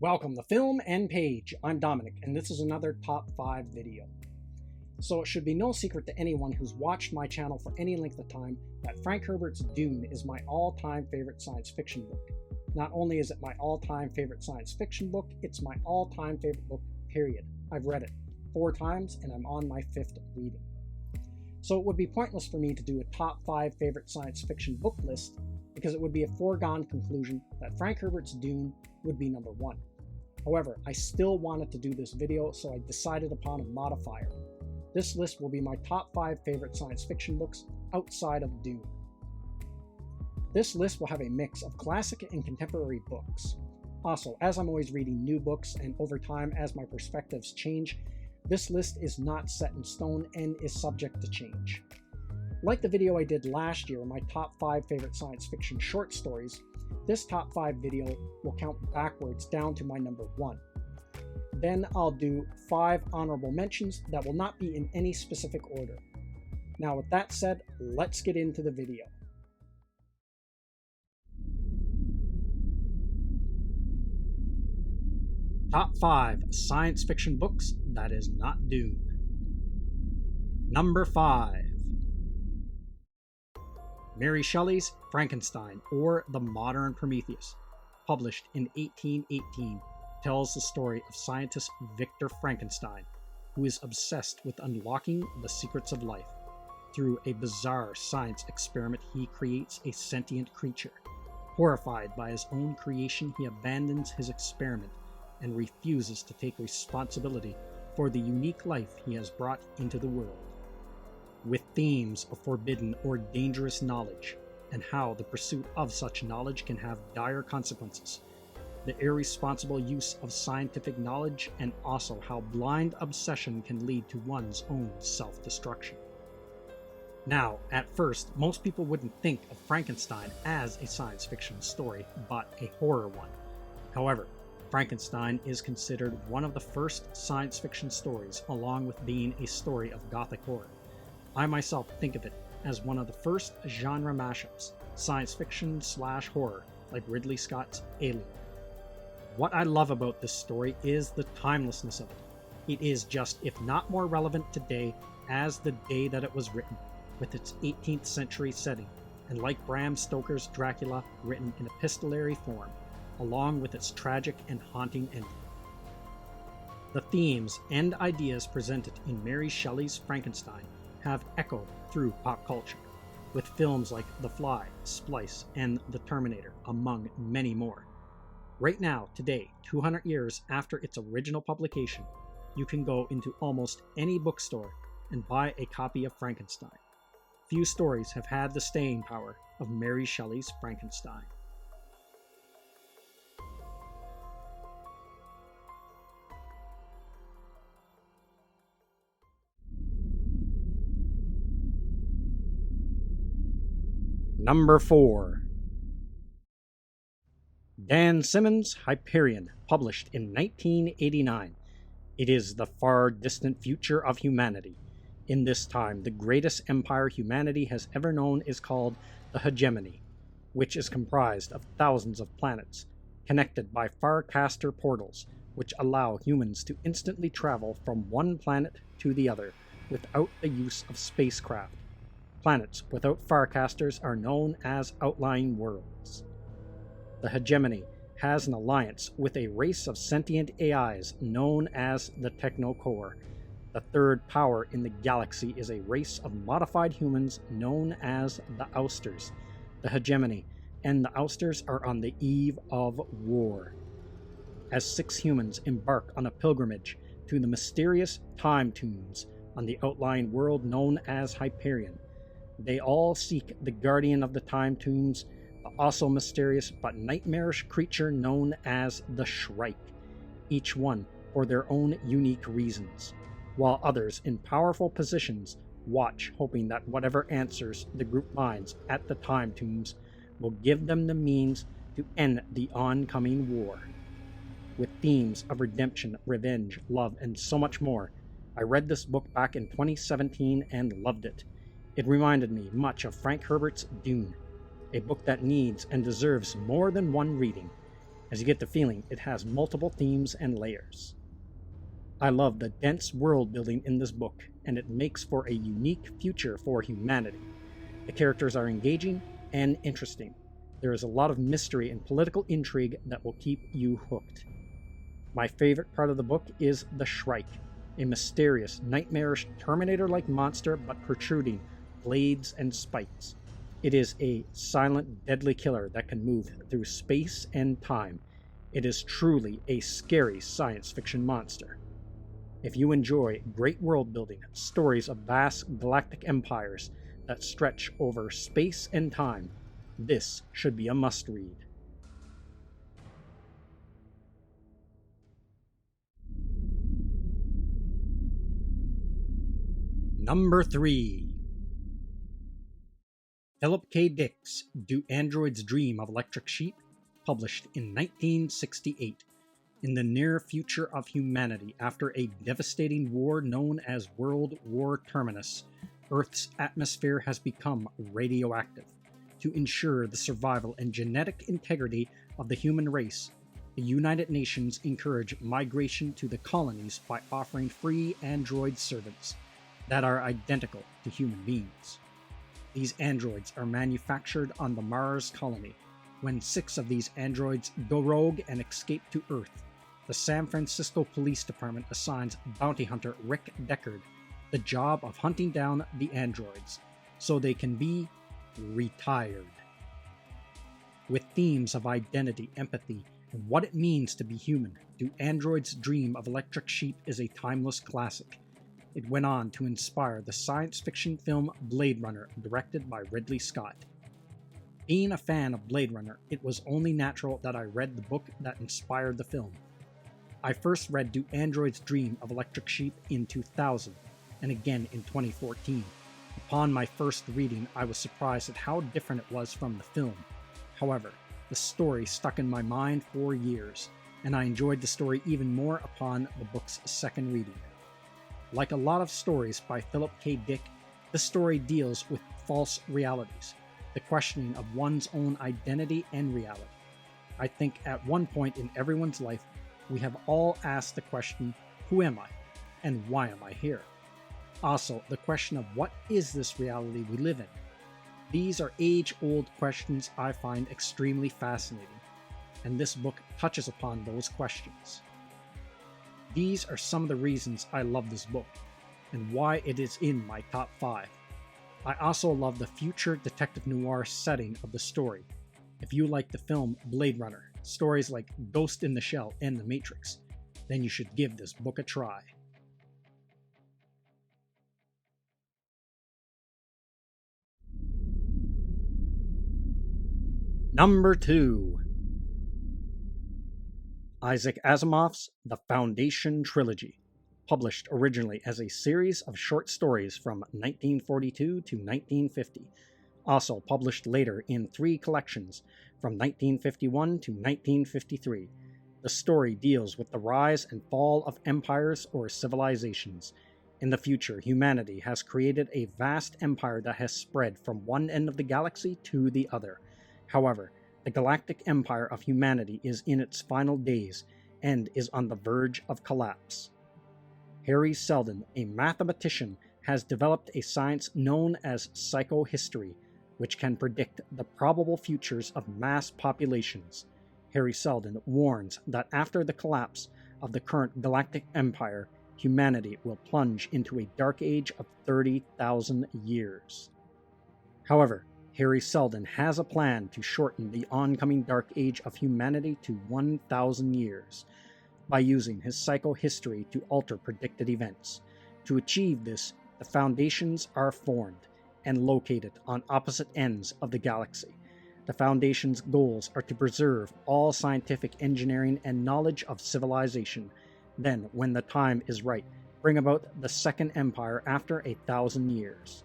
Welcome to Film and Page. I'm Dominic, and this is another Top 5 video. So it should be no secret to anyone who's watched my channel for any length of time that Frank Herbert's Dune is my all-time favorite science fiction book. Not only is it my all-time favorite science fiction book, it's my all-time favorite book, period. I've read it 4 times, and I'm on my 5th reading. So it would be pointless for me to do a top 5 favorite science fiction book list, because it would be a foregone conclusion that Frank Herbert's Dune would be number 1. However, I still wanted to do this video, so I decided upon a modifier. This list will be my top 5 favorite science fiction books outside of Dune. This list will have a mix of classic and contemporary books. Also, as I'm always reading new books and over time as my perspectives change, this list is not set in stone and is subject to change. Like the video I did last year, my top 5 favorite science fiction short stories, this top 5 video will count backwards down to my number 1. Then I'll do 5 honorable mentions that will not be in any specific order. Now with that said, let's get into the video. Top 5 science fiction books that is not Dune. Number 5. Mary Shelley's Frankenstein, or The Modern Prometheus, published in 1818, tells the story of scientist Victor Frankenstein, who is obsessed with unlocking the secrets of life. Through a bizarre science experiment, he creates a sentient creature. Horrified by his own creation, he abandons his experiment and refuses to take responsibility for the unique life he has brought into the world. With themes of forbidden or dangerous knowledge, and how the pursuit of such knowledge can have dire consequences, the irresponsible use of scientific knowledge, and also how blind obsession can lead to one's own self-destruction. Now, at first, most people wouldn't think of Frankenstein as a science fiction story, but a horror one. However, Frankenstein is considered one of the first science fiction stories, along with being a story of Gothic horror. I myself think of it as one of the first genre mashups, science fiction/horror, like Ridley Scott's Alien. What I love about this story is the timelessness of it. It is just, if not more relevant today as the day that it was written, with its 18th century setting, and like Bram Stoker's Dracula, written in epistolary form, along with its tragic and haunting ending. The themes and ideas presented in Mary Shelley's Frankenstein have echoed through pop culture, with films like The Fly, Splice, and The Terminator, among many more. Right now, today, 200 years after its original publication, you can go into almost any bookstore and buy a copy of Frankenstein. Few stories have had the staying power of Mary Shelley's Frankenstein. Number 4. Dan Simmons' Hyperion, published in 1989. It is the far distant future of humanity. In this time, the greatest empire humanity has ever known is called the Hegemony, which is comprised of thousands of planets, connected by Farcaster portals, which allow humans to instantly travel from one planet to the other without the use of spacecraft. Planets without Farcasters are known as outlying worlds. The Hegemony has an alliance with a race of sentient AIs known as the Technocore. The third power in the galaxy is a race of modified humans known as the Ousters. The Hegemony and the Ousters are on the eve of war. As 6 humans embark on a pilgrimage to the mysterious Time Tombs on the outlying world known as Hyperion, they all seek the guardian of the Time Tombs, the also mysterious but nightmarish creature known as the Shrike, each one for their own unique reasons, while others in powerful positions watch, hoping that whatever answers the group finds at the Time Tombs will give them the means to end the oncoming war. With themes of redemption, revenge, love, and so much more, I read this book back in 2017 and loved it. It reminded me much of Frank Herbert's Dune, a book that needs and deserves more than one reading. as you get the feeling it has multiple themes and layers. I love the dense world building in this book, and it makes for a unique future for humanity. The characters are engaging and interesting. There is a lot of mystery and political intrigue that will keep you hooked. My favorite part of the book is the Shrike, a mysterious, nightmarish Terminator-like monster but protruding blades and spikes. It is a silent, deadly killer that can move through space and time. It is truly a scary science fiction monster. If you enjoy great world building, stories of vast galactic empires that stretch over space and time, this should be a must-read. Number 3. Philip K. Dick's Do Androids Dream of Electric Sheep, published in 1968. In the near future of humanity, after a devastating war known as World War Terminus, Earth's atmosphere has become radioactive. To ensure the survival and genetic integrity of the human race, the United Nations encourage migration to the colonies by offering free android servants that are identical to human beings. These androids are manufactured on the Mars colony. When 6 of these androids go rogue and escape to Earth, the San Francisco Police Department assigns bounty hunter Rick Deckard the job of hunting down the androids so they can be retired. With themes of identity, empathy, and what it means to be human, Do Androids Dream of Electric Sheep is a timeless classic. It went on to inspire the science fiction film Blade Runner, directed by Ridley Scott. Being a fan of Blade Runner, it was only natural that I read the book that inspired the film. I first read Do Androids Dream of Electric Sheep in 2000, and again in 2014. Upon my first reading, I was surprised at how different it was from the film. However, the story stuck in my mind for years, and I enjoyed the story even more upon the book's second reading. Like a lot of stories by Philip K. Dick, this story deals with false realities, the questioning of one's own identity and reality. I think at one point in everyone's life, we have all asked the question, who am I? And why am I here? Also, the question of what is this reality we live in? These are age-old questions I find extremely fascinating, and this book touches upon those questions. These are some of the reasons I love this book, and why it is in my top 5. I also love the future detective noir setting of the story. If you like the film Blade Runner, stories like Ghost in the Shell and The Matrix, then you should give this book a try. Number 2. Isaac Asimov's The Foundation Trilogy, published originally as a series of short stories from 1942 to 1950, also published later in 3 collections from 1951 to 1953. The story deals with the rise and fall of empires or civilizations. In the future, humanity has created a vast empire that has spread from one end of the galaxy to the other. However, the galactic empire of humanity is in its final days and is on the verge of collapse. Harry Seldon, a mathematician, has developed a science known as psychohistory, which can predict the probable futures of mass populations. Harry Seldon warns that after the collapse of the current galactic empire, humanity will plunge into a dark age of 30,000 years. However, Harry Seldon has a plan to shorten the oncoming dark age of humanity to 1,000 years by using his psychohistory to alter predicted events. To achieve this, the foundations are formed and located on opposite ends of the galaxy. The Foundation's goals are to preserve all scientific engineering and knowledge of civilization, then, when the time is right, bring about the Second Empire after 1,000 years.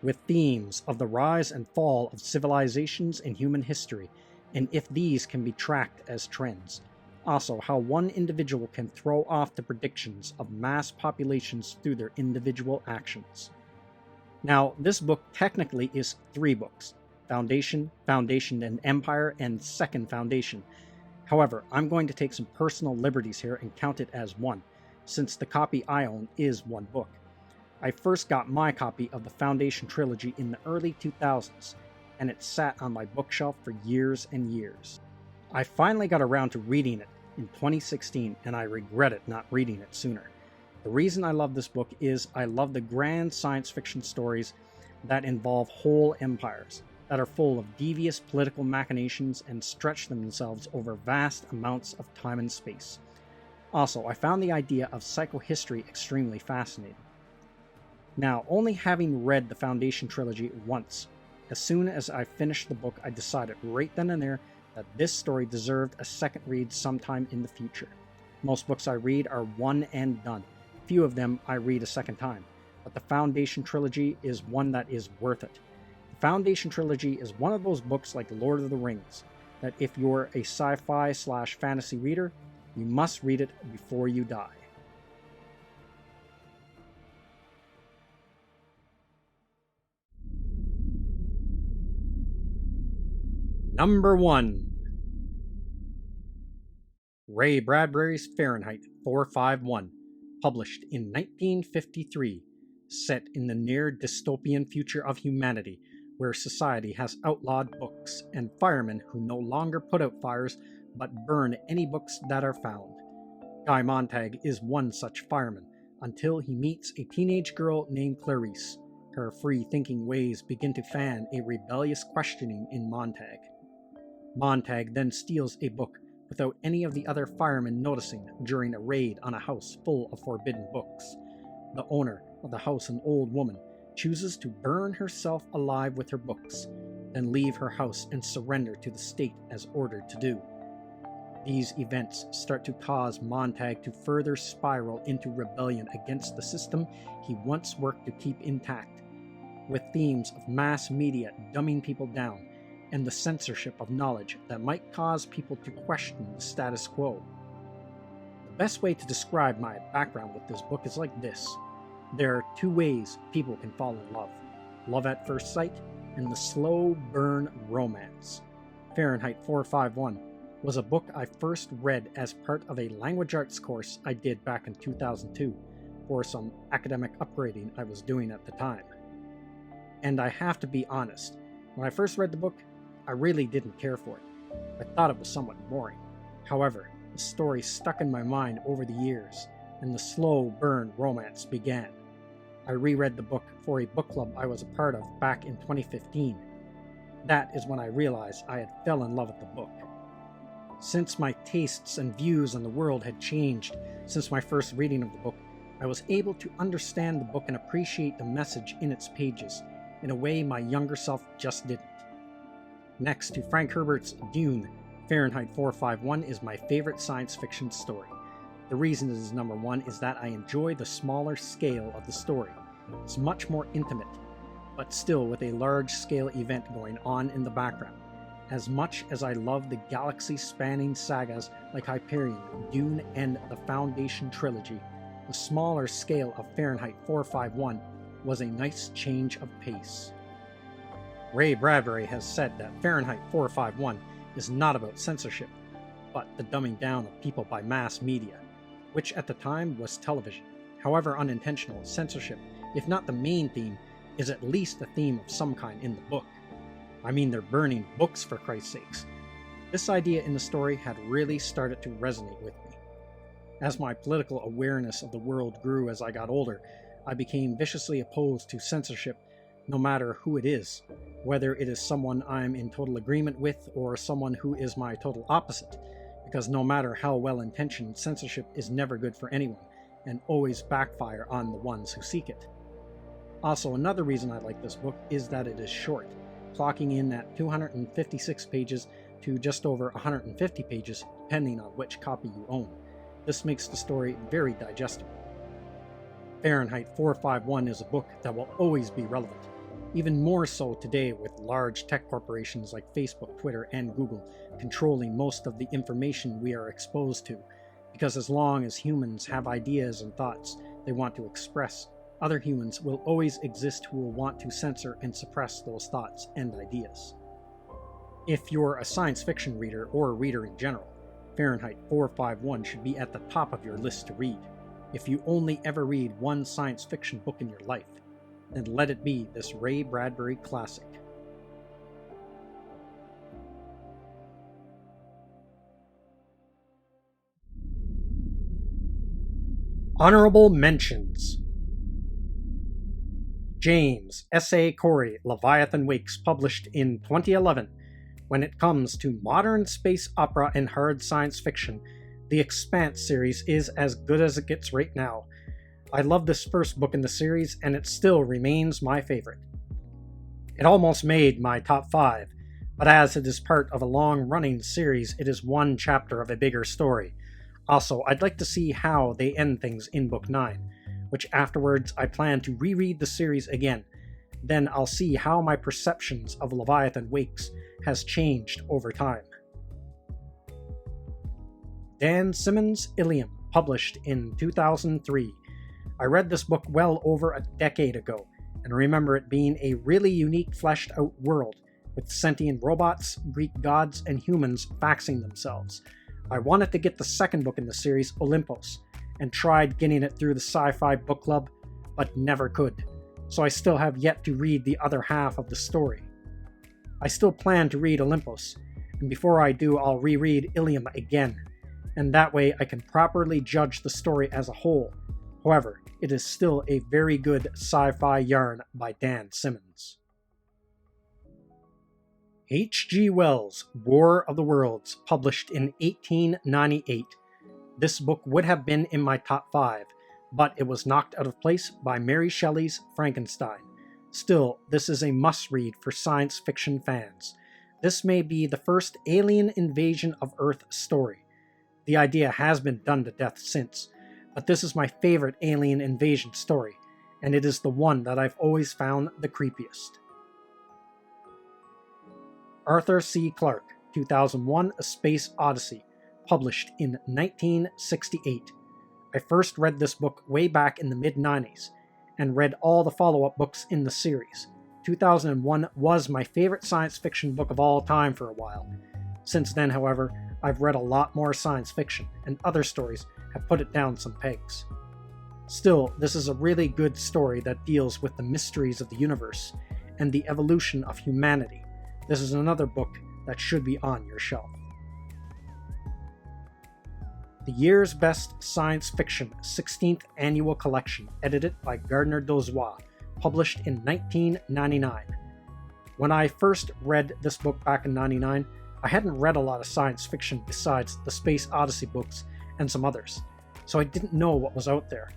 With themes of the rise and fall of civilizations in human history, and if these can be tracked as trends. Also, how one individual can throw off the predictions of mass populations through their individual actions. Now, this book technically is 3 books: Foundation, Foundation and Empire, and Second Foundation. However, I'm going to take some personal liberties here and count it as one, since the copy I own is one book. I first got my copy of the Foundation Trilogy in the early 2000s, and it sat on my bookshelf for years and years. I finally got around to reading it in 2016, and I regretted not reading it sooner. The reason I love this book is I love the grand science fiction stories that involve whole empires, that are full of devious political machinations and stretch themselves over vast amounts of time and space. Also, I found the idea of psychohistory extremely fascinating. Now, only having read the Foundation Trilogy once, as soon as I finished the book, I decided right then and there that this story deserved a second read sometime in the future. Most books I read are one and done. Few of them I read a second time, but the Foundation Trilogy is one that is worth it. The Foundation Trilogy is one of those books like Lord of the Rings, that if you're a sci-fi/fantasy reader, you must read it before you die. Number 1. Ray Bradbury's Fahrenheit 451, published in 1953, set in the near dystopian future of humanity, where society has outlawed books and firemen who no longer put out fires but burn any books that are found. Guy Montag is one such fireman until he meets a teenage girl named Clarice. Her free-thinking ways begin to fan a rebellious questioning in Montag. Montag then steals a book without any of the other firemen noticing during a raid on a house full of forbidden books. The owner of the house, an old woman, chooses to burn herself alive with her books, then leave her house and surrender to the state as ordered to do. These events start to cause Montag to further spiral into rebellion against the system he once worked to keep intact, with themes of mass media dumbing people down and the censorship of knowledge that might cause people to question the status quo. The best way to describe my background with this book is like this. There are two ways people can fall in love: love at first sight and the slow burn romance. Fahrenheit 451 was a book I first read as part of a language arts course I did back in 2002 for some academic upgrading I was doing at the time. And I have to be honest, when I first read the book, I really didn't care for it. I thought it was somewhat boring. However, the story stuck in my mind over the years, and the slow burn romance began. I reread the book for a book club I was a part of back in 2015. That is when I realized I had fell in love with the book. Since my tastes and views on the world had changed since my first reading of the book, I was able to understand the book and appreciate the message in its pages in a way my younger self just didn't. Next to Frank Herbert's Dune, Fahrenheit 451 is my favorite science fiction story. The reason it is number 1 is that I enjoy the smaller scale of the story. It's much more intimate, but still with a large-scale event going on in the background. As much as I love the galaxy-spanning sagas like Hyperion, Dune, and the Foundation Trilogy, the smaller scale of Fahrenheit 451 was a nice change of pace. Ray Bradbury has said that Fahrenheit 451 is not about censorship, but the dumbing down of people by mass media, which at the time was television. However unintentional, censorship, if not the main theme, is at least a theme of some kind in the book. I mean, they're burning books for Christ's sakes. This idea in the story had really started to resonate with me. As my political awareness of the world grew as I got older, I became viciously opposed to censorship, no matter who it is, whether it is someone I'm in total agreement with or someone who is my total opposite, because no matter how well-intentioned, censorship is never good for anyone, and always backfire on the ones who seek it. Also, another reason I like this book is that it is short, clocking in at 256 pages to just over 150 pages, depending on which copy you own. This makes the story very digestible. Fahrenheit 451 is a book that will always be relevant, even more so today with large tech corporations like Facebook, Twitter, and Google controlling most of the information we are exposed to, because as long as humans have ideas and thoughts they want to express, other humans will always exist who will want to censor and suppress those thoughts and ideas. If you're a science fiction reader or a reader in general, Fahrenheit 451 should be at the top of your list to read. If you only ever read one science fiction book in your life, then let it be this Ray Bradbury classic. Honorable Mentions: James S.A. Corey, Leviathan Wakes, published in 2011. When it comes to modern space opera and hard science fiction, the Expanse series is as good as it gets right now. I love this first book in the series, and it still remains my favorite. It almost made my top 5, but as it is part of a long-running series, it is one chapter of a bigger story. Also, I'd like to see how they end things in Book 9, which afterwards I plan to reread the series again. Then I'll see how my perceptions of Leviathan Wakes has changed over time. Dan Simmons' Ilium, published in 2003. I read this book well over a decade ago, and remember it being a really unique fleshed-out world, with sentient robots, Greek gods, and humans faxing themselves. I wanted to get the second book in the series, Olympos, and tried getting it through the Sci-Fi Book Club, but never could, so I still have yet to read the other half of the story. I still plan to read Olympos, and before I do, I'll reread Ilium again, and that way I can properly judge the story as a whole. However, it is still a very good sci-fi yarn by Dan Simmons. H.G. Wells' War of the Worlds, published in 1898. This book would have been in my top 5, but it was knocked out of place by Mary Shelley's Frankenstein. Still, this is a must-read for science fiction fans. This may be the first alien invasion of Earth story. The idea has been done to death since, but this is my favorite alien invasion story, and it is the one that I've always found the creepiest. Arthur C. Clarke, 2001: A Space Odyssey, published in 1968. I first read this book way back in the mid-90s, and read all the follow-up books in the series. 2001 was my favorite science fiction book of all time for a while. Since then, however, I've read a lot more science fiction, and other stories have put it down some pegs. Still, this is a really good story that deals with the mysteries of the universe and the evolution of humanity. This is another book that should be on your shelf. The Year's Best Science Fiction 16th Annual Collection, edited by Gardner Dozois, published in 1999. When I first read this book back in 99, I hadn't read a lot of science fiction besides the Space Odyssey books and some others, so I didn't know what was out there.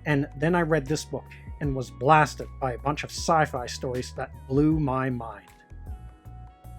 And then I read this book and was blasted by a bunch of sci-fi stories that blew my mind.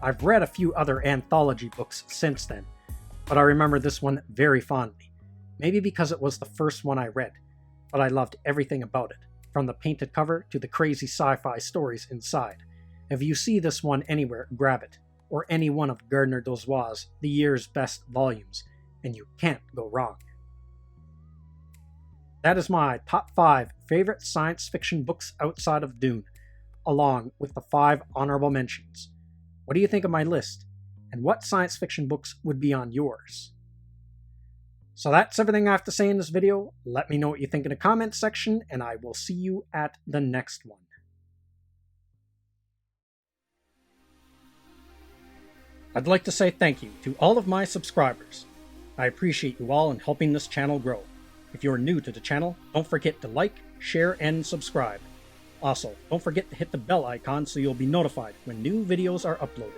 I've read a few other anthology books since then, but I remember this one very fondly. Maybe because it was the first one I read, but I loved everything about it, from the painted cover to the crazy sci-fi stories inside. If you see this one anywhere, grab it, or any one of Gardner Dozois' The Year's Best volumes, and you can't go wrong. That is my top 5 favorite science fiction books outside of Dune, along with the 5 honorable mentions. What do you think of my list? And what science fiction books would be on yours? So that's everything I have to say in this video. Let me know what you think in the comments section, and I will see you at the next one. I'd like to say thank you to all of my subscribers. I appreciate you all in helping this channel grow. If you're new to the channel, don't forget to like, share, and subscribe. Also, don't forget to hit the bell icon so you'll be notified when new videos are uploaded.